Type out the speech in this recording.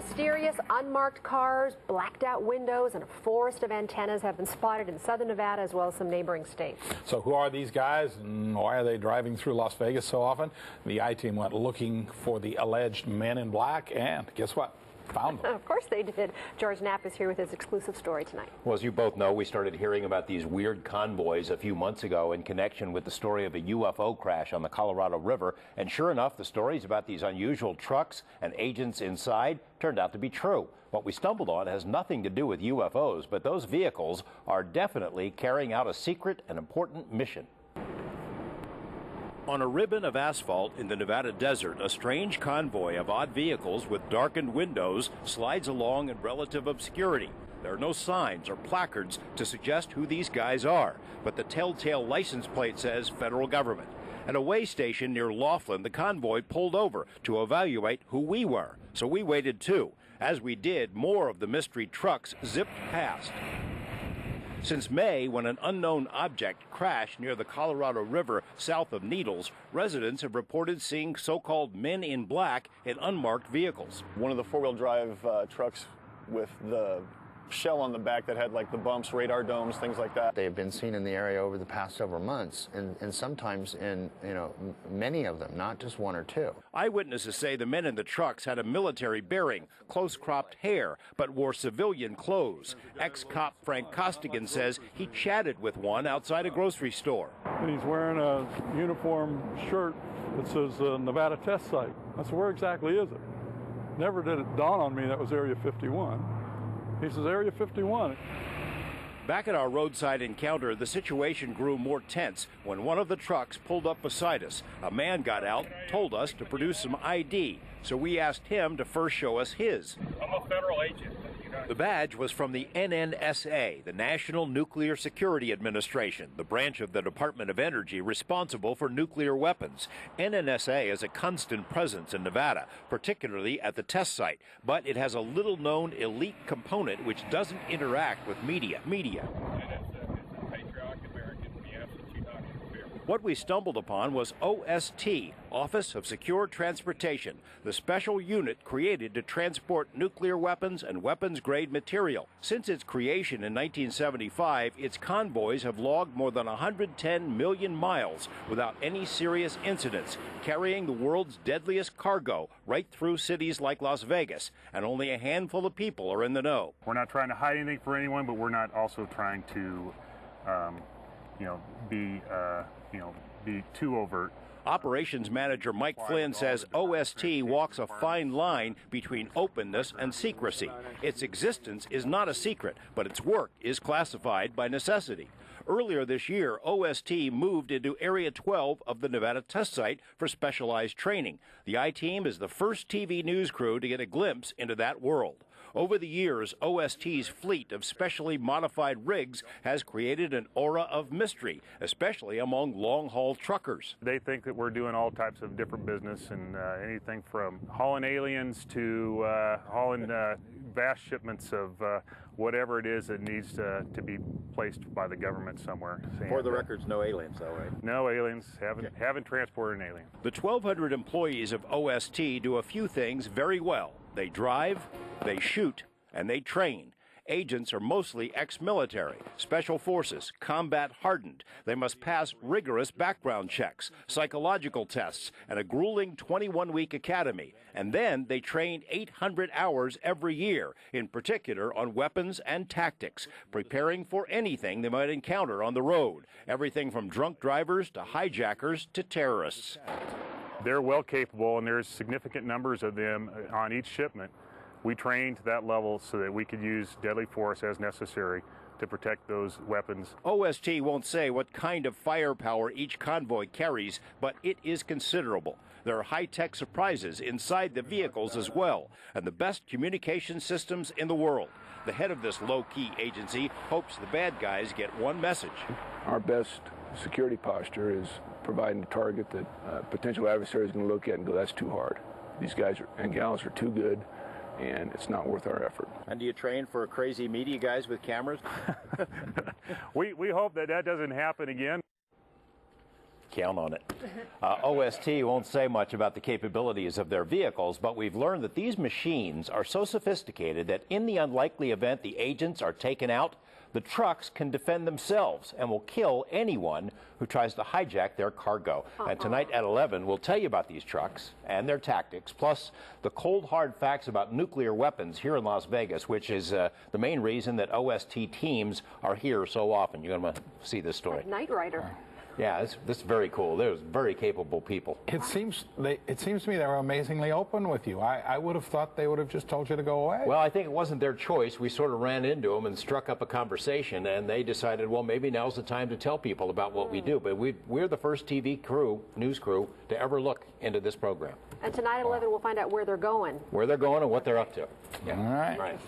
mysterious unmarked cars, blacked out windows, and a forest of antennas have been spotted in southern Nevada as well as some neighboring states. So who are these guys and why are they driving through Las Vegas so often? The I-team went looking for the alleged men in black, and guess what? Found them. Of course they did. George Knapp is here with his exclusive story tonight. Well, as you both know, we started hearing about these weird convoys a few months ago in connection with the story of a UFO crash on the Colorado River. And sure enough, the stories about these unusual trucks and agents inside turned out to be true. What we stumbled on has nothing to do with UFOs, but those vehicles are definitely carrying out a secret and important mission. On a ribbon of asphalt in the Nevada desert, a strange convoy of odd vehicles with darkened windows slides along in relative obscurity. There are no signs or placards to suggest who these guys are, but the telltale license plate says federal government. At a way station near Laughlin, the convoy pulled over to evaluate who we were, so we waited too. As we did, more of the mystery trucks zipped past. Since May, when an unknown object crashed near the Colorado River south of Needles, residents have reported seeing so-called men in black in unmarked vehicles. One of the four-wheel drive trucks with the shell on the back that had like the bumps, radar domes, things like that. They've been seen in the area over the past several months, and sometimes in, many of them, not just one or two. Eyewitnesses say the men in the trucks had a military bearing, close-cropped hair, but wore civilian clothes. Ex-cop Frank Costigan says he chatted with one outside a grocery store. He's wearing a uniform shirt that says Nevada Test Site. I said, where exactly is it? Never did it dawn on me that was Area 51. He says, Area 51. Back at our roadside encounter, the situation grew more tense when one of the trucks pulled up beside us. A man got out, told us to produce some ID, so we asked him to first show us his. I'm a federal agent. The badge was from the NNSA, the National Nuclear Security Administration, the branch of the Department of Energy responsible for nuclear weapons. NNSA is a constant presence in Nevada, particularly at the test site, but it has a little-known elite component which doesn't interact with media. What we stumbled upon was OST, Office of Secure Transportation, the special unit created to transport nuclear weapons and weapons-grade material. Since its creation in 1975, its convoys have logged more than 110 million miles without any serious incidents, carrying the world's deadliest cargo right through cities like Las Vegas, and only a handful of people are in the know. We're not trying to hide anything for anyone, but we're not also trying to, be too overt. Operations Manager Mike Flynn says OST walks a fine line between openness and secrecy. Its existence is not a secret, but its work is classified by necessity. Earlier this year, OST moved into Area 12 of the Nevada test site for specialized training. The I-team is the first TV news crew to get a glimpse into that world. Over the years, OST's fleet of specially modified rigs has created an aura of mystery, especially among long-haul truckers. They think that we're doing all types of different business, and anything from hauling aliens to hauling vast shipments of whatever it is that needs to be placed by the government somewhere. For the records, no aliens, though, right? No aliens. Haven't transported an alien. The 1,200 employees of OST do a few things very well. They drive, they shoot, and they train. Agents are mostly ex-military, special forces, combat hardened. They must pass rigorous background checks, psychological tests, and a grueling 21-week academy. And then they train 800 hours every year, in particular on weapons and tactics, preparing for anything they might encounter on the road. Everything from drunk drivers to hijackers to terrorists. They're well capable, and there's significant numbers of them on each shipment. We train to that level so that we could use deadly force as necessary to protect those weapons. OST won't say what kind of firepower each convoy carries, but it is considerable. There are high-tech surprises inside the vehicles as well, and the best communication systems in the world. The head of this low-key agency hopes the bad guys get one message. Our best security posture is providing a target that potential adversary is going to look at and go, that's too hard. These guys and gals are too good, and it's not worth our effort. And do you train for crazy media guys with cameras? We hope that doesn't happen again. Count on it. OST won't say much about the capabilities of their vehicles, but we've learned that these machines are so sophisticated that in the unlikely event the agents are taken out, the trucks can defend themselves and will kill anyone who tries to hijack their cargo. And tonight at 11, we'll tell you about these trucks and their tactics, plus the cold, hard facts about nuclear weapons here in Las Vegas, which is the main reason that OST teams are here so often. You're going to see this story. Knight Rider. Yeah, this is very cool. They're very capable people. It seems to me they were amazingly open with you. I would have thought they would have just told you to go away. Well, I think it wasn't their choice. We sort of ran into them and struck up a conversation, and they decided, well, maybe now's the time to tell people about what we do. But we're the first TV crew, news crew, to ever look into this program. And tonight at 11, we'll find out where they're going. Where they're going and what they're up to. All right. Right.